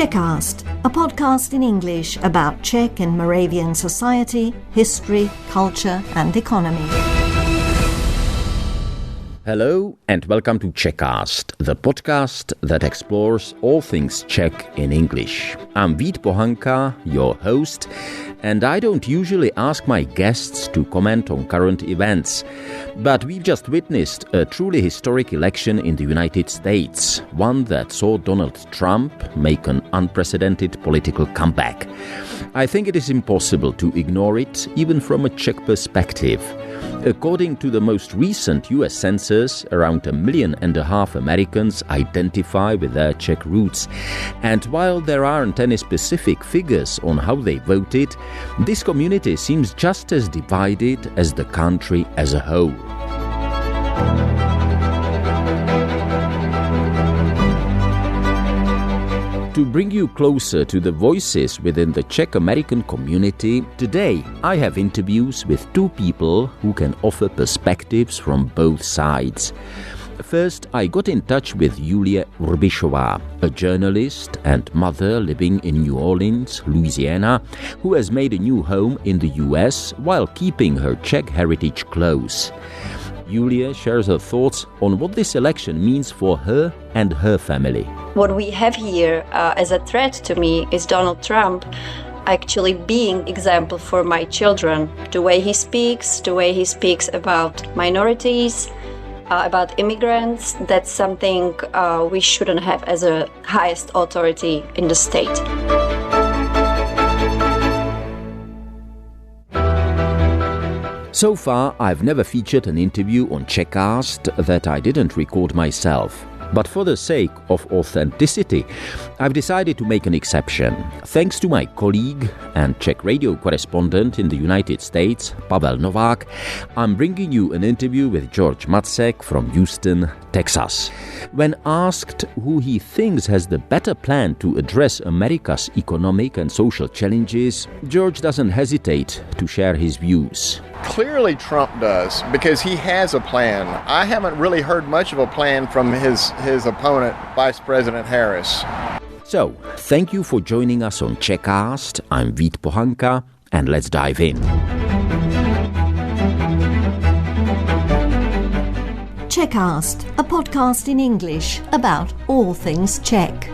Czechast, a podcast in English about Czech and Moravian society, history, culture and economy. Hello and welcome to Czechast, the podcast that explores all things Czech in English. I'm Vít Pohanka, your host, and I don't usually ask my guests to comment on current events. But we've just witnessed a truly historic election in the United States, one that saw Donald Trump make an unprecedented political comeback. I think it is impossible to ignore it, even from a Czech perspective. According to the most recent US census, around 1.5 million Americans identify with their Czech roots. And while there aren't any specific figures on how they voted, this community seems just as divided as the country as a whole. To bring you closer to the voices within the Czech-American community, today I have interviews with two people who can offer perspectives from both sides. First, I got in touch with Julie Urbišová, a journalist and mother living in New Orleans, Louisiana, who has made a new home in the US while keeping her Czech heritage close. Julia shares her thoughts on what this election means for her and her family. What we have here as a threat to me is Donald Trump actually being example for my children. The way he speaks about minorities, about immigrants, that's something we shouldn't have as a highest authority in the state. So far, I've never featured an interview on Czechast that I didn't record myself. But for the sake of authenticity, I've decided to make an exception. Thanks to my colleague and Czech radio correspondent in the United States, Pavel Novák, I'm bringing you an interview with George Macek from Houston, Texas. When asked who he thinks has the better plan to address America's economic and social challenges, George doesn't hesitate to share his views. Clearly Trump does, because he has a plan. I haven't really heard much of a plan from his opponent, Vice President Harris. So, thank you for joining us on Czechast. I'm Vít Pohanka, and let's dive in. Czechast, a podcast in English about all things Czech.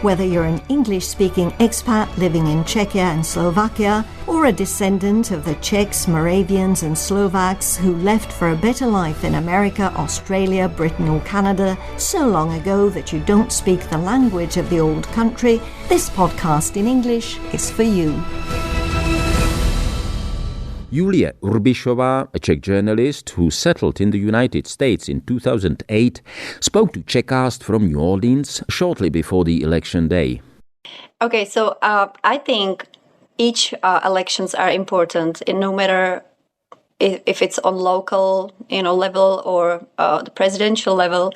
Whether you're an English-speaking expat living in Czechia and Slovakia, or a descendant of the Czechs, Moravians and Slovaks who left for a better life in America, Australia, Britain or Canada so long ago that you don't speak the language of the old country, this podcast in English is for you. Julie Urbišová, a Czech journalist who settled in the United States in 2008, spoke to Czechast from New Orleans shortly before the election day. Okay, so I think each elections are important, and no matter if it's on local, level or the presidential level.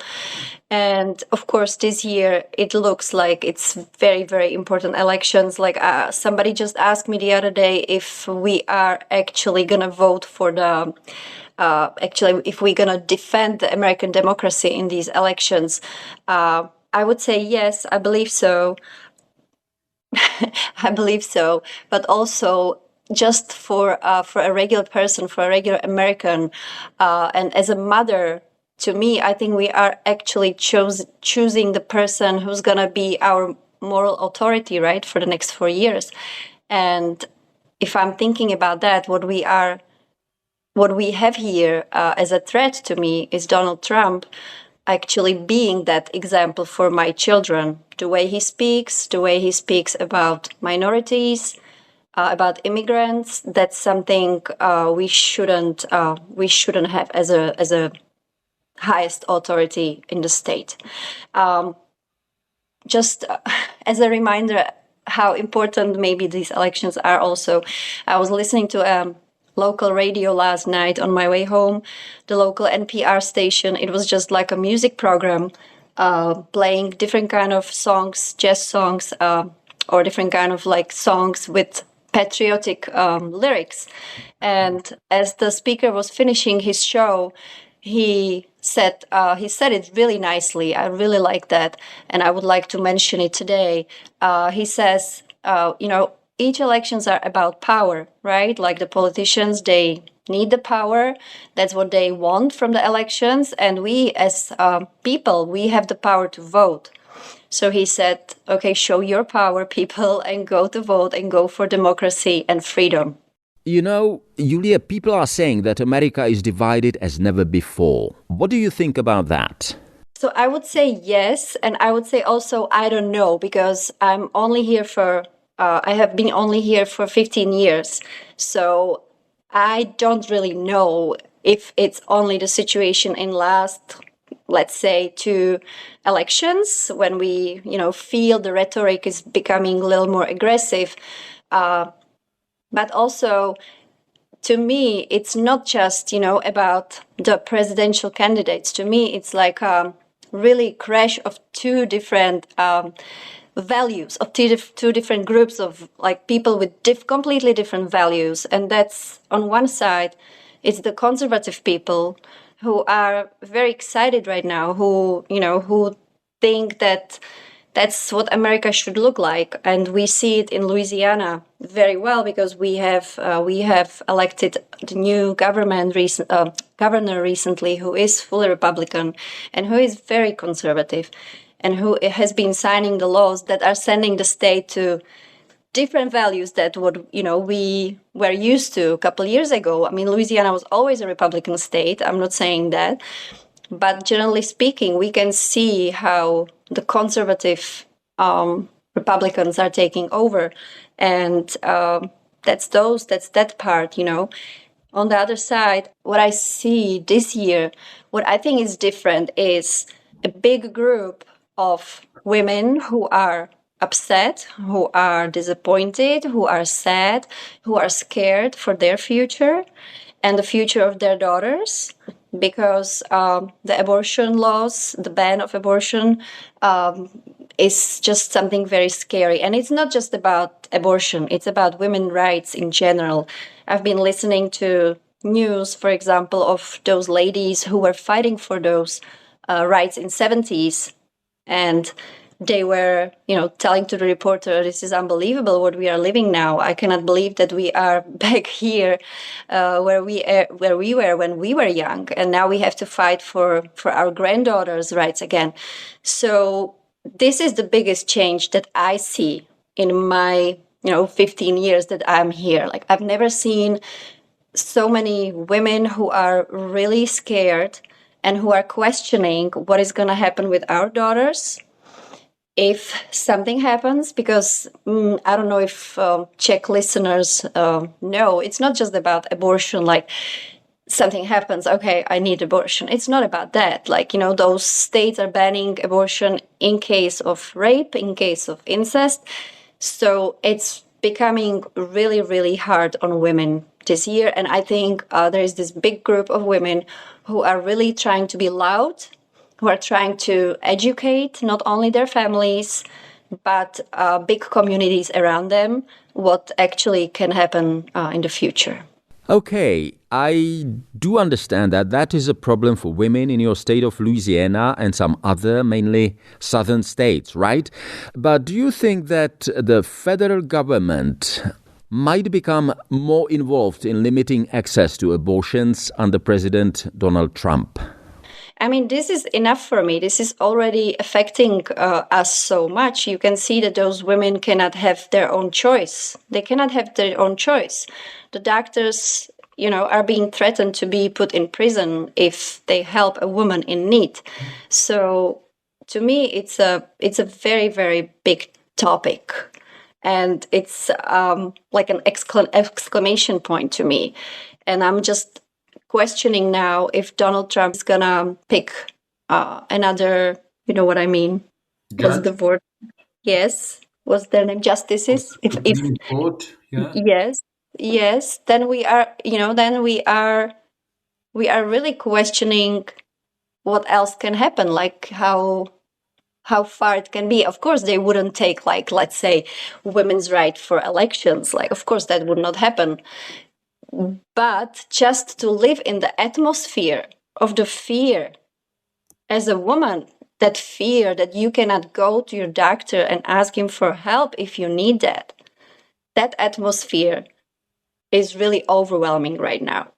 And of course, this year it looks like it's very, very important elections. Like somebody just asked me the other day if we are actually going to vote for the, if we're going to defend the American democracy in these elections. I would say yes, I believe so. I believe so. But also, just for a regular person, for a regular American, and as a mother, to me, I think we are actually choosing the person who's going to be our moral authority, right, for the next 4 years. And if I'm thinking about that, what we have here as a threat to me is Donald Trump actually being that example for my children. The way he speaks about minorities, about immigrants, that's something we shouldn't have as a highest authority in the state. Just as a reminder how important maybe these elections are also, I was listening to a local radio last night on my way home, the local NPR station. It was just like a music program playing different kind of songs, jazz songs, or different kind of like songs with patriotic lyrics. And as the speaker was finishing his show, he said it really nicely. I really like that, and I would like to mention it today. He says, each elections are about power, right? Like the politicians, they need the power. That's what they want from the elections, and we as people, we have the power to vote. So he said, okay, show your power, people, and go to vote and go for democracy and freedom. You know, Julia, people are saying that America is divided as never before. What do you think about that? So I would say yes, and I would say also I don't know, because I'm only here I have been only here for 15 years. So I don't really know if it's only the situation in last, let's say, 2 elections when we, feel the rhetoric is becoming a little more aggressive. But also, to me, it's not just, about the presidential candidates. To me, it's like a really crash of 2 different values, of two different groups of like people with completely different values. And that's on one side, it's the conservative people who are very excited right now, who think that that's what America should look like. And we see it in Louisiana very well, because we have elected the new governor recently, who is fully Republican and who is very conservative, and who has been signing the laws that are sending the state to different values that we were used to a couple of years ago. I mean, Louisiana was always a Republican state. I'm not saying that. But generally speaking, we can see how the conservative Republicans are taking over. And that's that part, On the other side, what I see this year, what I think is different is a big group of women who are upset, who are disappointed, who are sad, who are scared for their future and the future of their daughters, because the abortion laws, the ban of abortion, is just something very scary. And it's not just about abortion, it's about women's rights in general. I've been listening to news, for example, of those ladies who were fighting for those rights in 70s. And they were, telling to the reporter, this is unbelievable what we are living now. I cannot believe that we are back here where we were when we were young. And now we have to fight for our granddaughters' rights again. So this is the biggest change that I see in my, 15 years that I'm here. Like, I've never seen so many women who are really scared and who are questioning what is going to happen with our daughters if something happens, because I don't know if Czech listeners know, it's not just about abortion, like something happens, okay, I need abortion. It's not about that. Like, those states are banning abortion in case of rape, in case of incest. So it's becoming really, really hard on women this year. And I think there is this big group of women who are really trying to be loud, who are trying to educate not only their families, but big communities around them, what actually can happen in the future. Okay, I do understand that that is a problem for women in your state of Louisiana and some other, mainly southern states, right? But do you think that the federal government might become more involved in limiting access to abortions under President Donald Trump? I mean, this is enough for me. This is already affecting us so much. You can see that those women cannot have their own choice. They cannot have their own choice. The doctors, are being threatened to be put in prison if they help a woman in need. So to me, it's a very, very big topic. And it's like an exclamation point to me. And I'm just questioning now if Donald Trump is gonna pick another, you know what I mean? What's the word? Yes. What's their name? Justices? If court, yeah. Yes. Then we are really questioning what else can happen, like how far it can be. Of course, they wouldn't take, like, let's say, women's right for elections. Like, of course, that would not happen. But just to live in the atmosphere of the fear as a woman, that fear that you cannot go to your doctor and ask him for help if you need that. That atmosphere is really overwhelming right now.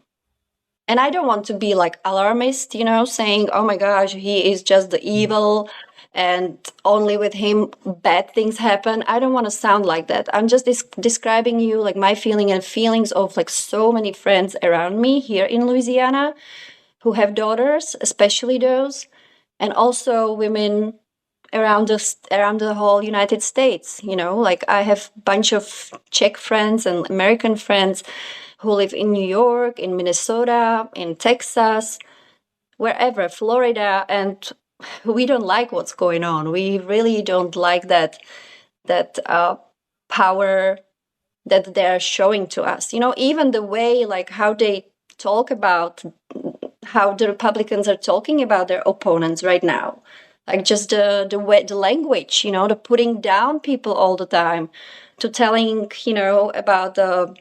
And I don't want to be like alarmist, saying, oh my gosh, he is just the evil and only with him bad things happen. I don't want to sound like that. I'm just describing you like my feeling and feelings of like so many friends around me here in Louisiana who have daughters, especially those, and also women around the whole United States. Like I have a bunch of Czech friends and American friends who live in New York, in Minnesota, in Texas, wherever, Florida, and we don't like what's going on. We really don't like that power that they're showing to us. Even the way like how they talk about how the Republicans are talking about their opponents right now. Like just the way, the language, the putting down people all the time, to telling, about the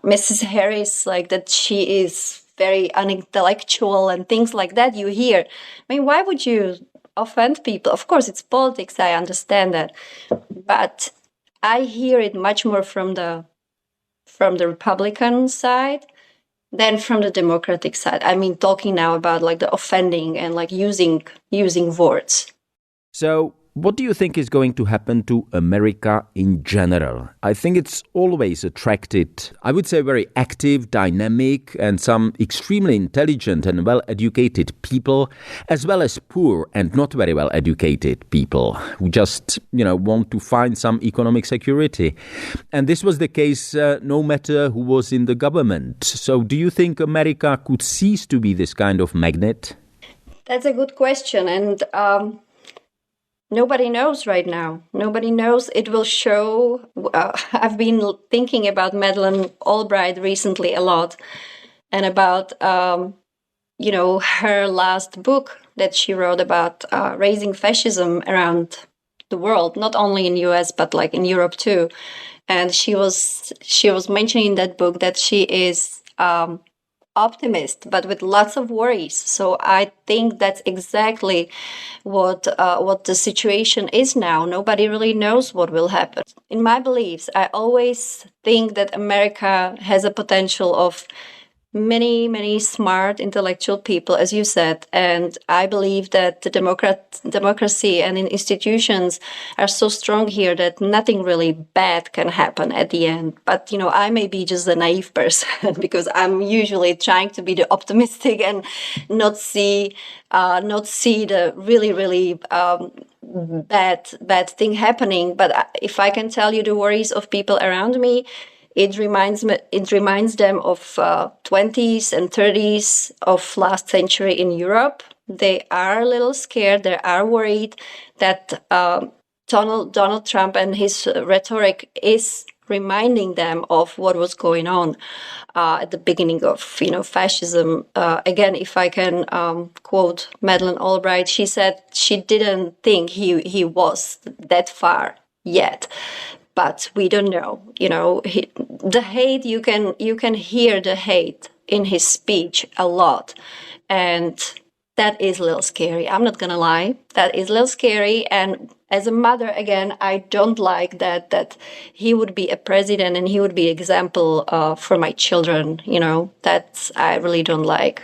Mrs. Harris, like that she is very unintellectual and things like that you hear. I mean, why would you offend people? Of course, it's politics, I understand that. But I hear it much more from the Republican side than from the Democratic side. I mean, talking now about like the offending and like using words. So, what do you think is going to happen to America in general? I think it's always attracted, I would say, very active, dynamic, and some extremely intelligent and well-educated people, as well as poor and not very well-educated people who just, want to find some economic security. And this was the case no matter who was in the government. So do you think America could cease to be this kind of magnet? That's a good question. And nobody knows right now. Nobody knows. It will show. I've been thinking about Madeleine Albright recently a lot, and about her last book that she wrote about raising fascism around the world, not only in US but like in Europe too. And she was mentioning in that book that she is optimist, but with lots of worries. So I think that's exactly what the situation is now. Nobody really knows what will happen. In my beliefs, I always think that America has a potential of many, many smart, intellectual people, as you said. And I believe that the democracy and institutions are so strong here that nothing really bad can happen at the end. But, I may be just a naive person because I'm usually trying to be the optimistic and not see the really, really bad thing happening. But if I can tell you the worries of people around me, it reminds them of 20s and 30s of last century in Europe. They are a little scared. They are worried that Donald Trump and his rhetoric is reminding them of what was going on at the beginning of fascism. Again, if I can quote Madeleine Albright, she said she didn't think he was that far yet. But we don't know, the hate, you can hear the hate in his speech a lot. And that is a little scary. I'm not going to lie. That is a little scary. And as a mother, again, I don't like that he would be a president and he would be an example for my children. That's I really don't like.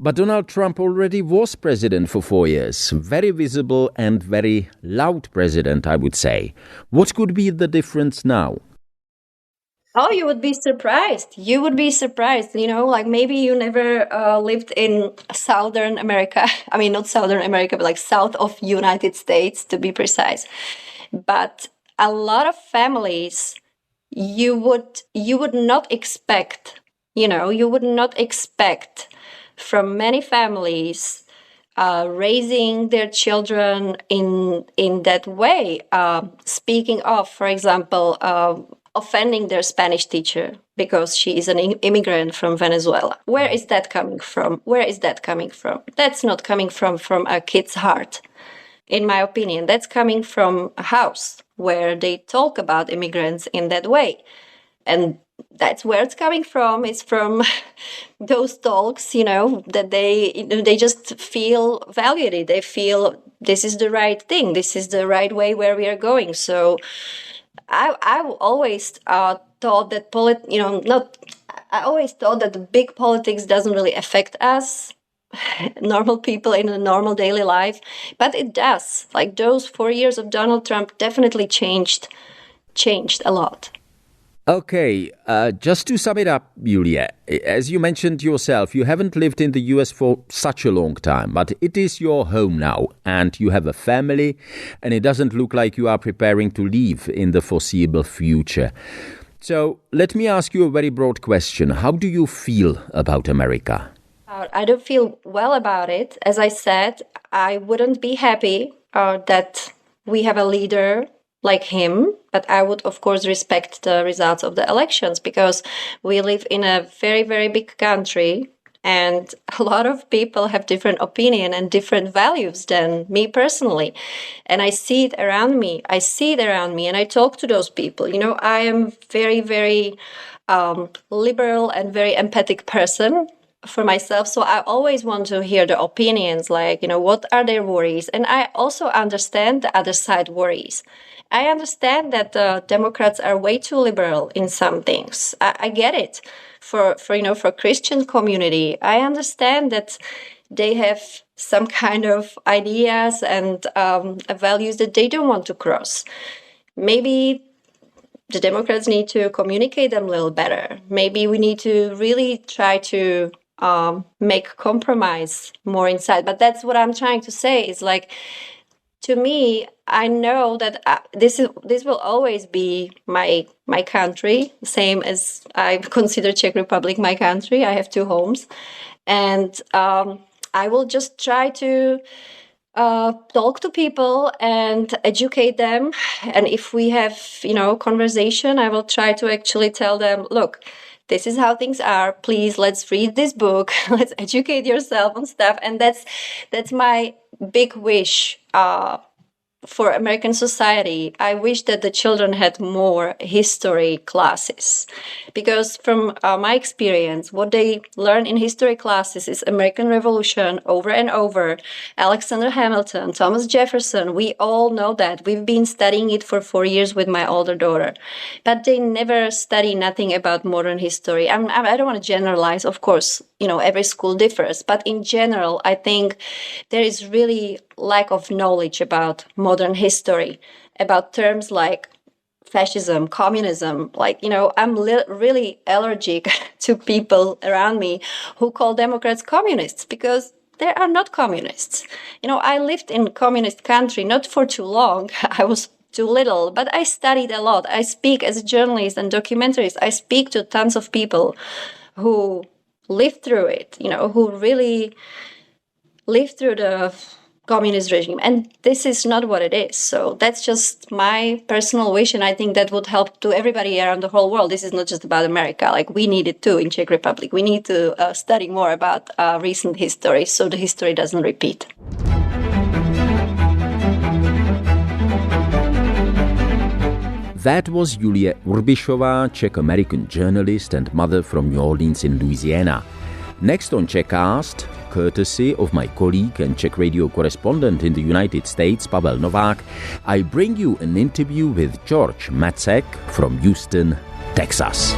But Donald Trump already was president for 4 years. Very visible and very loud president, I would say. What could be the difference now? Oh, you would be surprised. You would be surprised. Like maybe you never lived in Southern America. I mean, not Southern America, but like south of United States, to be precise. But a lot of families, you would not expect, you would not expect from many families raising their children in that way. Speaking of, for example, offending their Spanish teacher because she is an immigrant from Venezuela. Where is that coming from? Where is that coming from? That's not coming from a kid's heart, in my opinion. That's coming from a house where they talk about immigrants in that way. And that's where it's coming from. It's from those talks, that they just feel valued. They feel this is the right thing. This is the right way where we are going. So I always thought that I always thought that the big politics doesn't really affect us, normal people in a normal daily life, but it does. Like those 4 years of Donald Trump definitely changed a lot. Okay, just to sum it up, Julia, as you mentioned yourself, you haven't lived in the US for such a long time, but it is your home now, and you have a family, and it doesn't look like you are preparing to leave in the foreseeable future. So let me ask you a very broad question. How do you feel about America? I don't feel well about it. As I said, I wouldn't be happy that we have a leader like him, but I would, of course, respect the results of the elections because we live in a very, very big country and a lot of people have different opinion and different values than me personally. And I see it around me. And I talk to those people. I am very, very liberal and very empathic person for myself. So I always want to hear the opinions, like, what are their worries? And I also understand the other side worries. I understand that the Democrats are way too liberal in some things. I get it. For Christian community, I understand that they have some kind of ideas and values that they don't want to cross. Maybe the Democrats need to communicate them a little better. Maybe we need to really try to make compromise more inside. But that's what I'm trying to say is like, to me, I know that this will always be my country, same as I consider Czech Republic my country. I have 2 homes, and I will just try to talk to people and educate them. And if we have, conversation, I will try to actually tell them, look, this is how things are. Please, let's read this book. Let's educate yourself on stuff. And that's my big wish for American society. I wish that the children had more history classes, because from my experience, what they learn in history classes is American Revolution over and over, Alexander Hamilton, Thomas Jefferson. We all know that. We've been studying it for 4 years with my older daughter, but they never study nothing about modern history. I don't want to generalize, of course, every school differs, but in general, I think there is really lack of knowledge about modern history, about terms like fascism, communism. Like, I'm really allergic to people around me who call Democrats communists because they are not communists. I lived in a communist country, not for too long. I was too little, but I studied a lot. I speak as a journalist and documentarist. I speak to tons of people who lived through it, who really lived through the communist regime. And this is not what it is. So that's just my personal wish. And I think that would help to everybody around the whole world. This is not just about America. Like, we need it too in Czech Republic. We need to study more about recent history so the history doesn't repeat. That was Julia Urbishová, Czech-American journalist and mother from New Orleans in Louisiana. Next on Czechast, courtesy of my colleague and Czech radio correspondent in the United States, Pavel Novák, I bring you an interview with George Macek from Houston, Texas.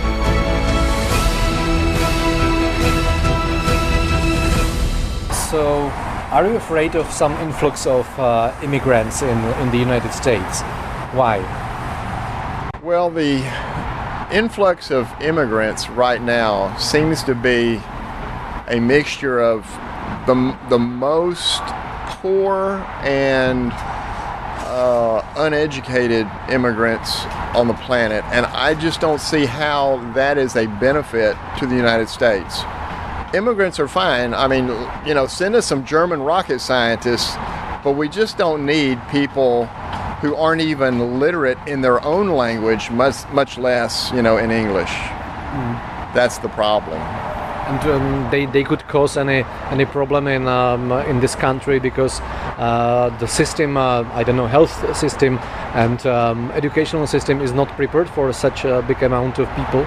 So, are you afraid of some influx of immigrants in the United States? Why? Well, the influx of immigrants right now seems to be a mixture of the most poor and uneducated immigrants on the planet, and I just don't see how that is a benefit to the United States. Immigrants are fine. I mean, send us some German rocket scientists, but we just don't need people who aren't even literate in their own language, much less, in English. That's the problem. And they could cause any problem in this country because the system, health system and educational system is not prepared for such a big amount of people.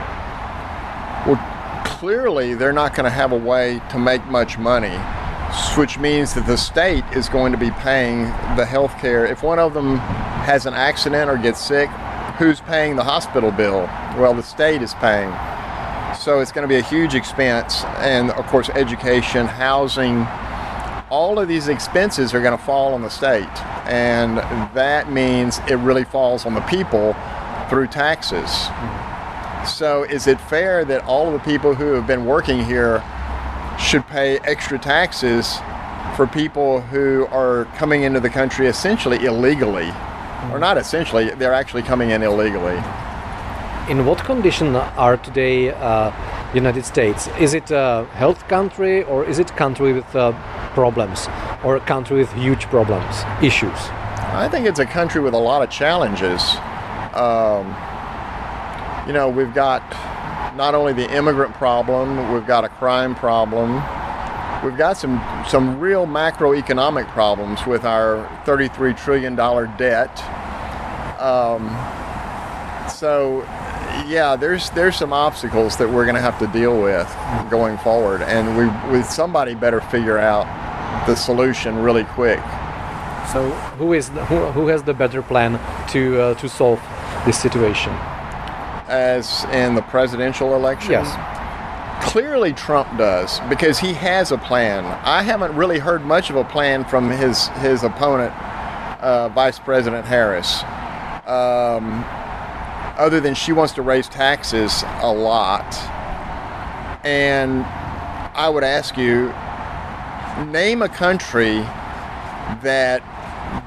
Well, clearly they're not going to have a way to make much money, which means that the state is going to be paying the health care. If one of them has an accident or gets sick, who's paying the hospital bill? Well, the state is paying. So it's going to be a huge expense. And of course, education, housing, all of these expenses are going to fall on the state. And that means it really falls on the people through taxes. So is it fair that all of the people who have been working here should pay extra taxes for people who are coming into the country essentially illegally? Or not essentially, they're actually coming in illegally. In what condition are today United States? Is it a health country, or is it a country with problems, or a country with huge problems, issues? I think it's a country with a lot of challenges. We've got not only the immigrant problem, we've got a crime problem. We've got some real macroeconomic problems with our $33 trillion debt. There's some obstacles that we're going to have to deal with going forward, and somebody better figure out the solution really quick. So who has the better plan to solve this situation? As in the presidential election? Yes. Clearly Trump does, because he has a plan. I haven't really heard much of a plan from his opponent, Vice President Harris, other than she wants to raise taxes a lot. And I would ask you, name a country that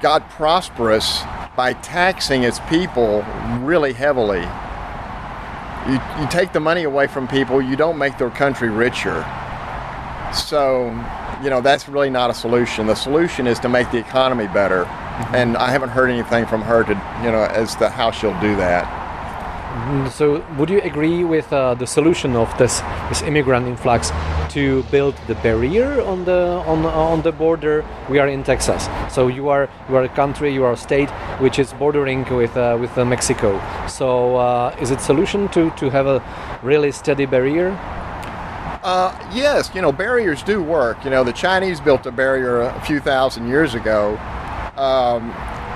got prosperous by taxing its people really heavily. You take the money away from people, you don't make their country richer. So, that's really not a solution. The solution is to make the economy better. And I haven't heard anything from her as to how she'll do that. So, would you agree with the solution of this immigrant influx to build the barrier on the border? We are in Texas, so you are a country, you are a state which is bordering with Mexico. So, is it solution to have a really steady barrier? Yes, barriers do work. The Chinese built a barrier a few thousand years ago.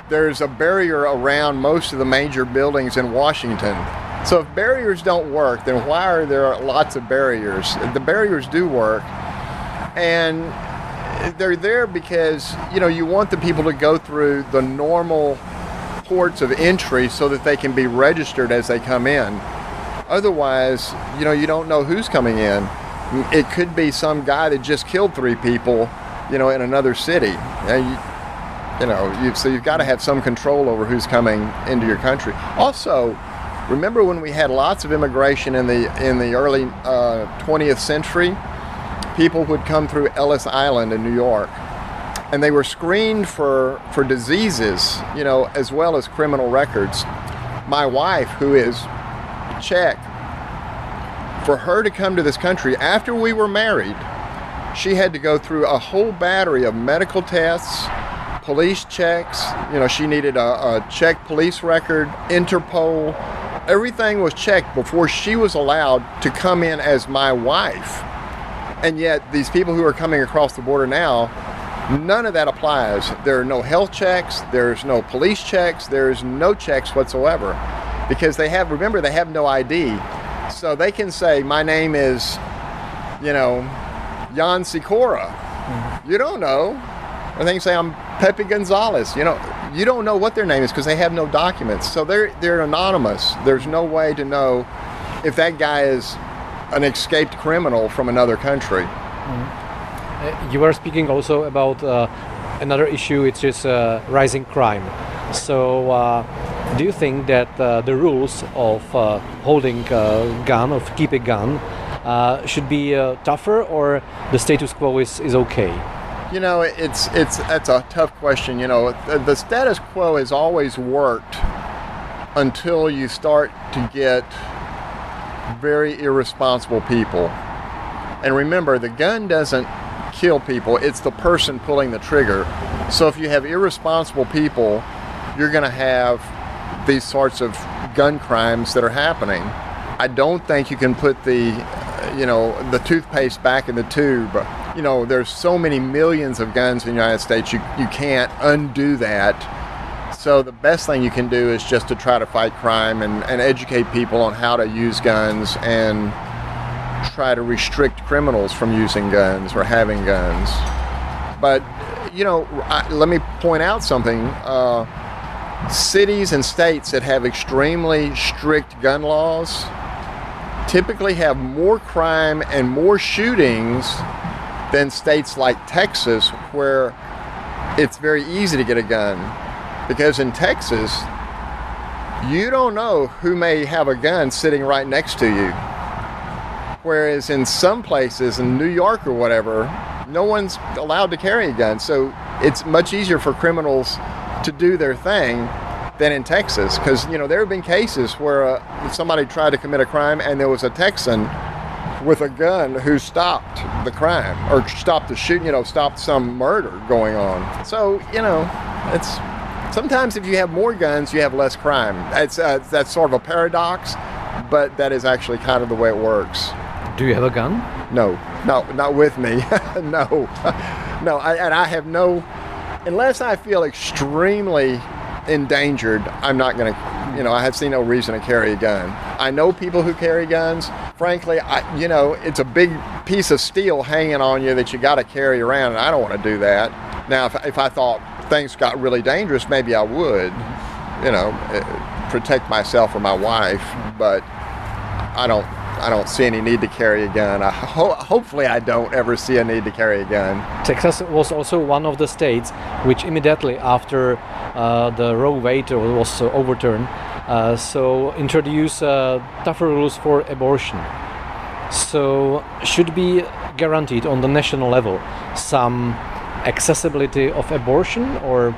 There's a barrier around most of the major buildings in Washington. So if barriers don't work, then why are there lots of barriers? The barriers do work, and they're there because, you want the people to go through the normal ports of entry so that they can be registered as they come in. Otherwise, you don't know who's coming in. It could be some guy that just killed 3 people, in another city. So you've got to have some control over who's coming into your country. Also, remember when we had lots of immigration in the early 20th century? People would come through Ellis Island in New York, and they were screened for diseases, as well as criminal records. My wife, who is Czech, for her to come to this country after we were married, she had to go through a whole battery of medical tests, police checks. She needed a Czech police record, Interpol. Everything was checked before she was allowed to come in as my wife. And yet these people who are coming across the border now, none of that applies. There are no health checks, there's no police checks, there's no checks whatsoever. Because they have no ID. So they can say, my name is, Jan Sikora. You don't know. Or they can say, I'm Pepe Gonzalez. You don't know what their name is because they have no documents. So they're anonymous. There's no way to know if that guy is an escaped criminal from another country. You were speaking also about another issue, which is rising crime. So do you think that the rules of holding a gun, of keep a gun, should be tougher, or the status quo is okay? That's a tough question. The status quo has always worked until you start to get very irresponsible people. And remember, the gun doesn't kill people, it's the person pulling the trigger. So if you have irresponsible people, you're going to have these sorts of gun crimes that are happening. I don't think you can put the toothpaste back in the tube. There's so many millions of guns in the United States, you can't undo that. So the best thing you can do is just to try to fight crime and educate people on how to use guns and try to restrict criminals from using guns or having guns. But, let me point out something. Cities and states that have extremely strict gun laws typically have more crime and more shootings than states like Texas, where it's very easy to get a gun. Because in Texas, you don't know who may have a gun sitting right next to you. Whereas in some places, in New York or whatever, no one's allowed to carry a gun. So it's much easier for criminals to do their thing than in Texas. Because, there have been cases where somebody tried to commit a crime and there was a Texan with a gun who stopped the crime or stopped the shooting, stopped some murder going on. So, it's... Sometimes if you have more guns, you have less crime. That's sort of a paradox, but that is actually kind of the way it works. Do you have a gun? No, not with me. No. I have no, unless I feel extremely endangered, I'm not going to, I have seen no reason to carry a gun. I know people who carry guns. Frankly, it's a big piece of steel hanging on you that you got to carry around, and I don't want to do that. Now, if I thought things got really dangerous, maybe I would, protect myself or my wife, but I don't see any need to carry a gun. Hopefully I don't ever see a need to carry a gun. Texas was also one of the states which immediately after the Roe Wade was overturned, so introduced tougher rules for abortion. So should be guaranteed on the national level some accessibility of abortion, or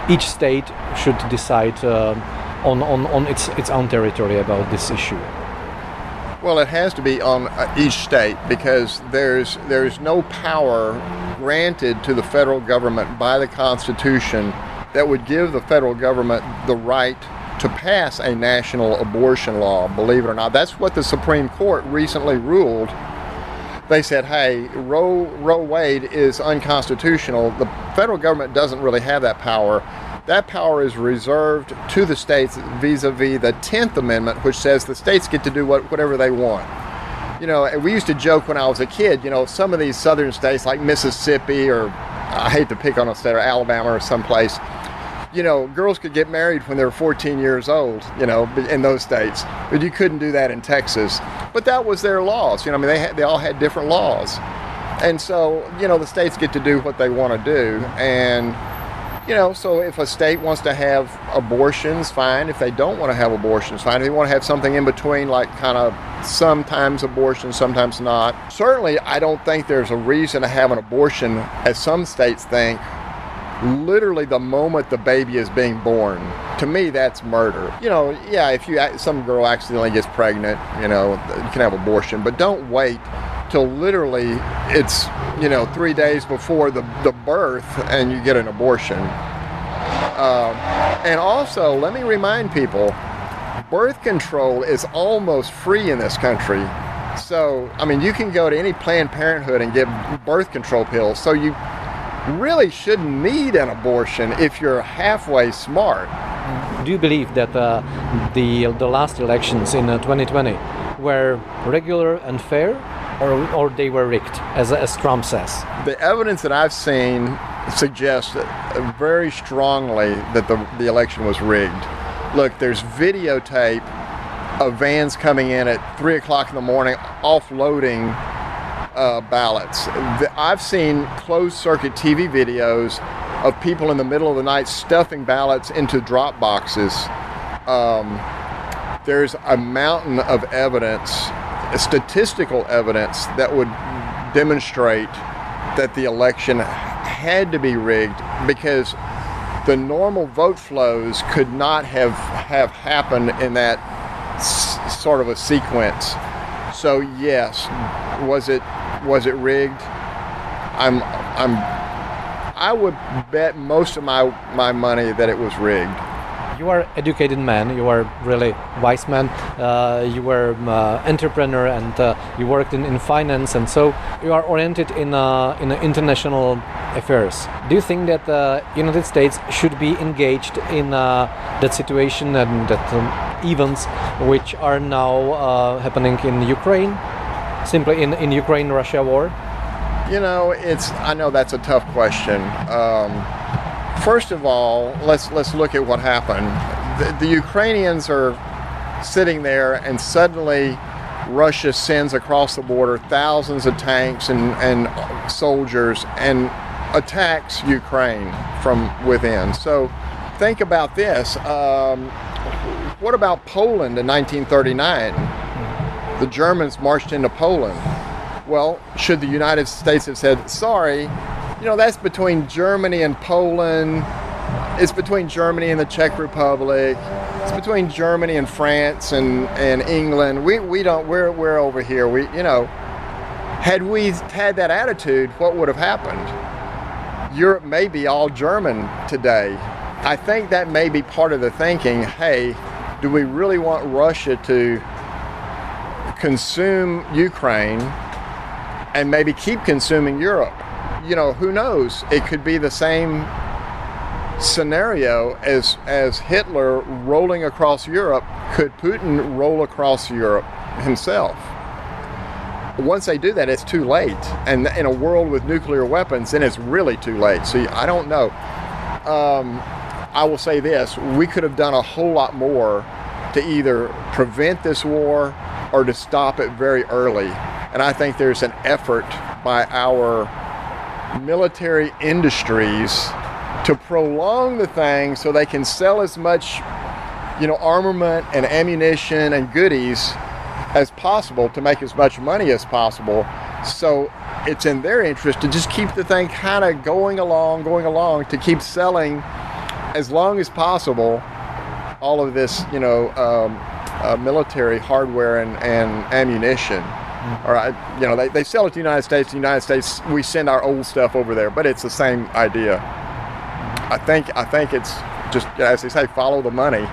each state should decide on its own territory about this issue? Well, it has to be on each state, because there's no power granted to the federal government by the Constitution that would give the federal government the right to pass a national abortion law, believe it or not. That's what the Supreme Court recently ruled. They said, hey, Roe Wade is unconstitutional. The federal government doesn't really have that power. That power is reserved to the states vis-a-vis the 10th Amendment, which says the states get to do whatever they want. We used to joke when I was a kid, some of these southern states like Mississippi, or I hate to pick on a state, or Alabama or someplace, girls could get married when they were 14 years old, in those states. But you couldn't do that in Texas. But that was their laws. They all had different laws. And so, the states get to do what they want to do. And, so if a state wants to have abortions, fine. If they don't want to have abortions, fine. If they want to have something in between, like kind of sometimes abortion, sometimes not. Certainly, I don't think there's a reason to have an abortion, as some states think, literally the moment the baby is being born. To me, that's murder. If some girl accidentally gets pregnant, you can have abortion, but don't wait till literally it's 3 days before the birth and you get an abortion. And also, let me remind people, birth control is almost free in this country. So, you can go to any Planned Parenthood and get birth control pills. So you really shouldn't need an abortion if you're halfway smart. Do you believe that the last elections in 2020 were regular and fair, or they were rigged, as Trump says? The evidence that I've seen suggests very strongly that the election was rigged. Look, there's videotape of vans coming in at 3 o'clock in the morning offloading ballots. I've seen closed-circuit TV videos of people in the middle of the night stuffing ballots into drop boxes. There's a mountain of evidence, statistical evidence, that would demonstrate that the election had to be rigged, because the normal vote flows could not have happened in that sort of a sequence. So yes, was it rigged? I would bet most of my money that it was rigged. you are educated man, you are really wise man, you were entrepreneur, and you worked in finance, and so you are oriented in international affairs. Do you think that the United States should be engaged in that situation and that events which are now happening in Ukraine, simply in Ukraine-Russia war? You know, I know that's a tough question. First of all, let's look at what happened. The Ukrainians are sitting there, and suddenly Russia sends across the border thousands of tanks and soldiers and attacks Ukraine from within. So think about this. What about Poland in 1939? The Germans marched into Poland. Well, should the United States have said, sorry, you know, that's between Germany and Poland, it's between Germany and the Czech Republic, it's between Germany and France and England, we're over here, had we had that attitude, what would have happened? Europe may be all German today. I think that may be part of the thinking, hey, do we really want Russia to consume Ukraine and maybe keep consuming Europe? You know, who knows? It could be the same scenario as Hitler rolling across Europe. Could Putin roll across Europe himself? Once they do that, it's too late. And in a world with nuclear weapons, then it's really too late. So I don't know. I will say this, we could have done a whole lot more to either prevent this war or to stop it very early. And I think there's an effort by our military industries to prolong the thing so they can sell as much, armament and ammunition and goodies as possible to make as much money as possible. So it's in their interest to just keep the thing kind of going along, to keep selling as long as possible all of this, military hardware and ammunition. All right, they sell it to the United States. The United States, we send our old stuff over there, but it's the same idea. I think it's just, as they say, follow the money.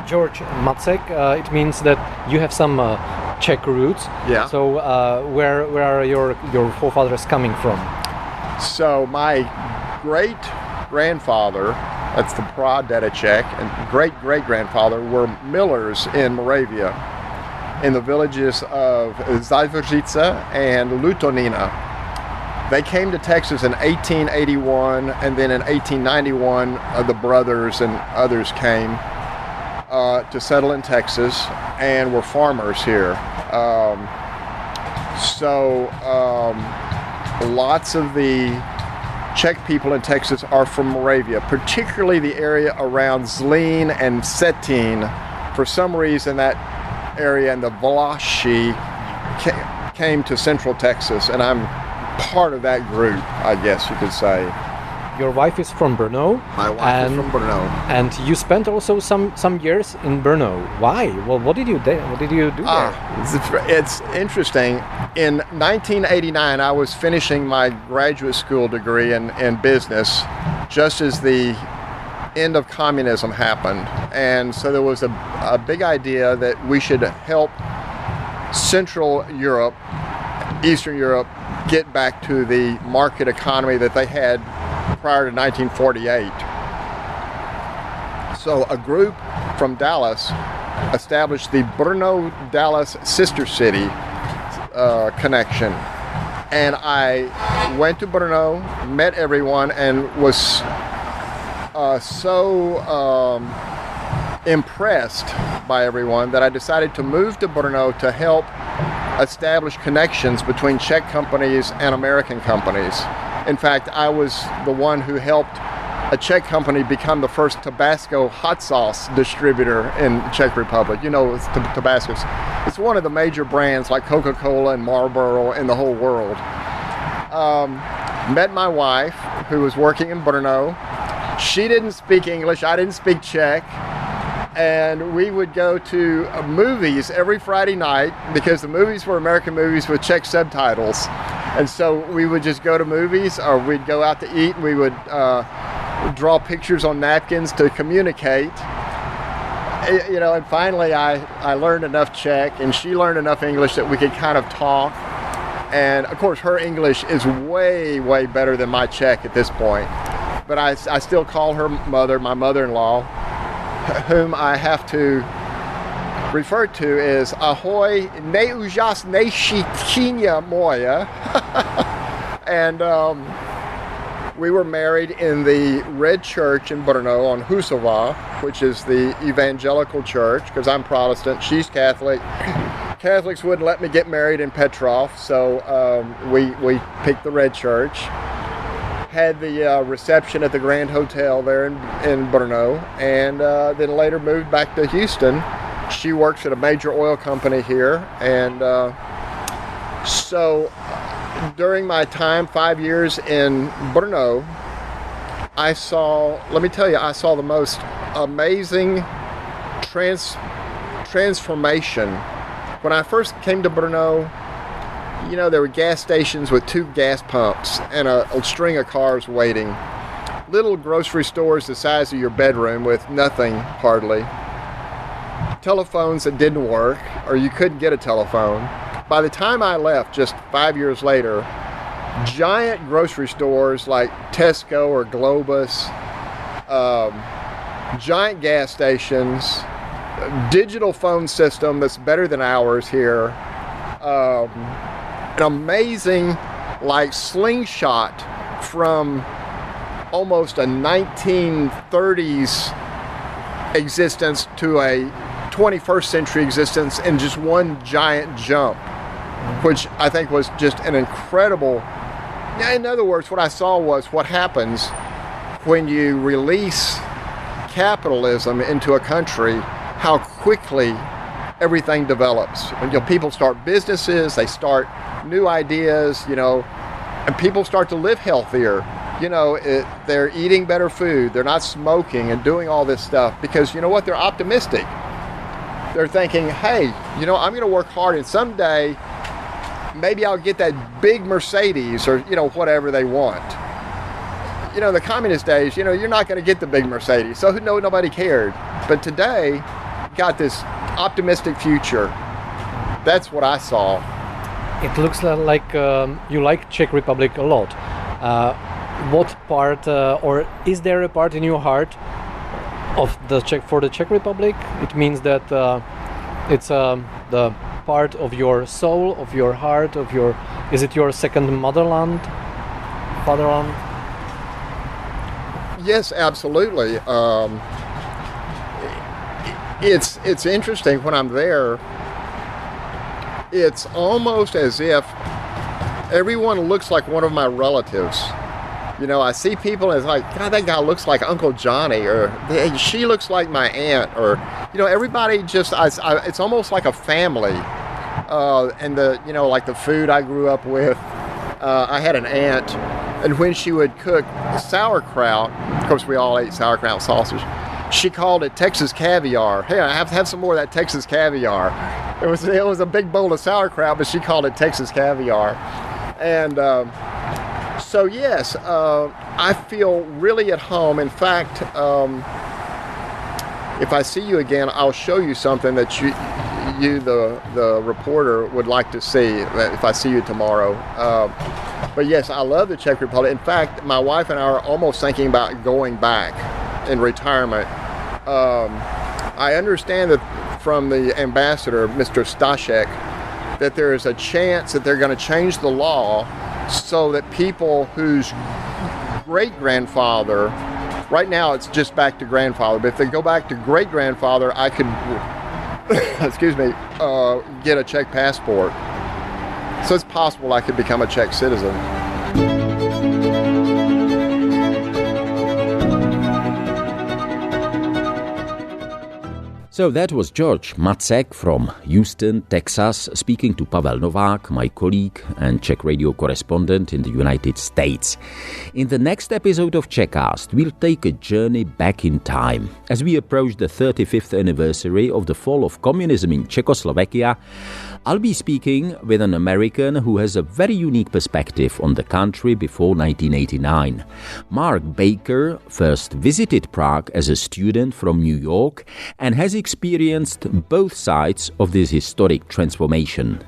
George Macek, it means that you have some Czech roots. Yeah. So where are your forefathers coming from? So my great-grandfather, that's the Pradedeček, and great-great-grandfather were millers in Moravia, in the villages of Zajvořice and Lutonina. They came to Texas in 1881, and then in 1891, the brothers and others came to settle in Texas and were farmers here. Lots of the Czech people in Texas are from Moravia, particularly the area around Zlín and Vsetín. For some reason, that area and the Vlaši came to Central Texas, and I'm part of that group, I guess you could say. Your wife is from Brno. My wife is from Brno. And you spent also some years in Brno. Why? Well, what did you do there? It's interesting. In 1989, I was finishing my graduate school degree in business, just as the end of communism happened. And so there was a big idea that we should help Central Europe, Eastern Europe, get back to the market economy that they had prior to 1948. So a group from Dallas established the Brno-Dallas Sister City connection. And I went to Brno, met everyone, and was so impressed by everyone that I decided to move to Brno to help establish connections between Czech companies and American companies. In fact, I was the one who helped a Czech company become the first Tabasco hot sauce distributor in Czech Republic. Tabasco. It's one of the major brands like Coca-Cola and Marlboro in the whole world. Met my wife, who was working in Brno. She didn't speak English, I didn't speak Czech, and we would go to movies every Friday night because the movies were American movies with Czech subtitles. And so we would just go to movies, or we'd go out to eat, and we would draw pictures on napkins to communicate. And finally I learned enough Czech, and she learned enough English that we could kind of talk. And of course her English is way, way better than my Czech at this point. But I still call her mother, my mother-in-law, whom I have to refer to as Ahoy neúžasné štíně moje. And we were married in the Red Church in Brno on Husova, which is the evangelical church, because I'm Protestant, she's Catholic. Catholics wouldn't let me get married in Petrov, so we picked the Red Church. Had the reception at the Grand Hotel there in Brno, and then later moved back to Houston. She works at a major oil company here, and so during my time, 5 years in Brno, I saw the most amazing transformation. When I first came to Brno, there were gas stations with 2 gas pumps and a string of cars waiting. Little grocery stores the size of your bedroom with nothing hardly. Telephones that didn't work, or you couldn't get a telephone. By the time I left, just 5 years later, giant grocery stores like Tesco or Globus, giant gas stations, digital phone system that's better than ours here, an amazing slingshot from almost a 1930s existence to a 21st century existence in just one giant jump, which I think was just an incredible. In other words, what I saw was what happens when you release capitalism into a country, how quickly everything develops. People start businesses, they start new ideas, and people start to live healthier. They're eating better food, they're not smoking and doing all this stuff because they're optimistic. They're thinking, hey, I'm going to work hard and someday maybe I'll get that big Mercedes or, whatever they want. In the communist days, you're not going to get the big Mercedes, so nobody cared. But today, got this optimistic future. That's what I saw. It looks like you like Czech Republic a lot. What part, or is there a part in your heart of the Czech Republic? It means that it's the part of your soul, of your heart, is it your second fatherland? Yes, absolutely. It's interesting when I'm there. It's almost as if everyone looks like one of my relatives. I see people and it's like, God, that guy looks like Uncle Johnny, or hey, she looks like my aunt, or everybody just. It's almost like a family. And like the food I grew up with. I had an aunt, and when she would cook sauerkraut, of course we all ate sauerkraut sausage. She called it Texas caviar. Hey, I have to have some more of that Texas caviar. It was a big bowl of sauerkraut, but she called it Texas caviar. And so yes, I feel really at home. In fact, if I see you again, I'll show you something that you the reporter would like to see if I see you tomorrow. But yes, I love the Czech Republic. In fact, my wife and I are almost thinking about going back in retirement. I understand that from the ambassador, Mr. Stashek, that there is a chance that they're going to change the law so that people whose great-grandfather, right now it's just back to grandfather, but if they go back to great-grandfather, I could, get a Czech passport. So it's possible I could become a Czech citizen. So that was George Macek from Houston, Texas, speaking to Pavel Novák, my colleague and Czech radio correspondent in the United States. In the next episode of Czechast, we'll take a journey back in time. As we approach the 35th anniversary of the fall of communism in Czechoslovakia, I'll be speaking with an American who has a very unique perspective on the country before 1989. Mark Baker first visited Prague as a student from New York and has experienced both sides of this historic transformation.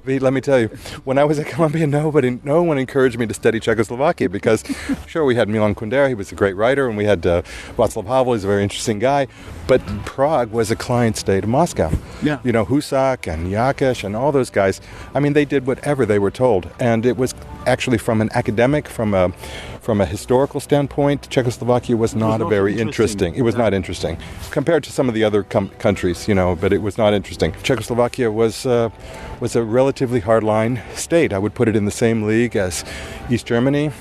Let me tell you, when I was at Columbia, no one encouraged me to study Czechoslovakia because, sure, we had Milan Kundera, he was a great writer, and we had Václav Havel, he's a very interesting guy, but Prague was a client state of Moscow. Yeah. You know, Husak and Jakesh and all those guys, I mean, they did whatever they were told, and it was actually from an academic, from a historical standpoint, Czechoslovakia was not very interesting. It was not interesting compared to some of the other countries, you know, but it was not interesting. Czechoslovakia was a relatively hardline state. I would put it in the same league as East Germany.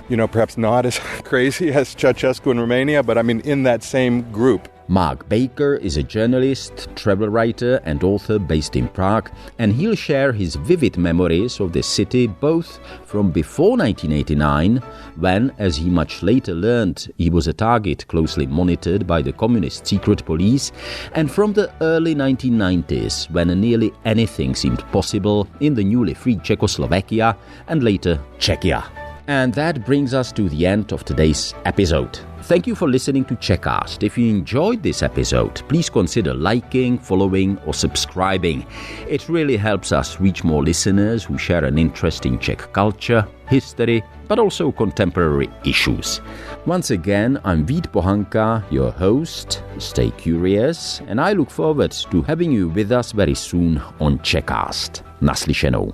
You know, perhaps not as crazy as Ceausescu in Romania, but I mean in that same group. Mark Baker is a journalist, travel writer and author based in Prague, and he'll share his vivid memories of the city both from before 1989, when, as he much later learned, he was a target closely monitored by the communist secret police, and from the early 1990s, when nearly anything seemed possible in the newly freed Czechoslovakia and later Czechia. And that brings us to the end of today's episode. Thank you for listening to Czechast. If you enjoyed this episode, please consider liking, following or subscribing. It really helps us reach more listeners who share an interest in Czech culture, history, but also contemporary issues. Once again, I'm Vít Pohanka, your host. Stay curious, and I look forward to having you with us very soon on Czechast. Naslyšenou.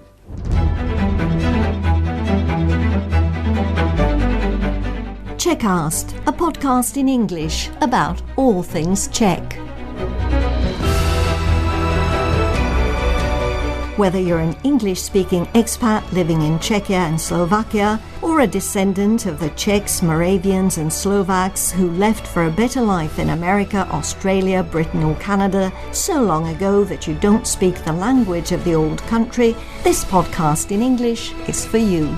Czechast, a podcast in English about all things Czech. Whether you're an English-speaking expat living in Czechia and Slovakia, or a descendant of the Czechs, Moravians and Slovaks who left for a better life in America, Australia, Britain or Canada so long ago that you don't speak the language of the old country, this podcast in English is for you.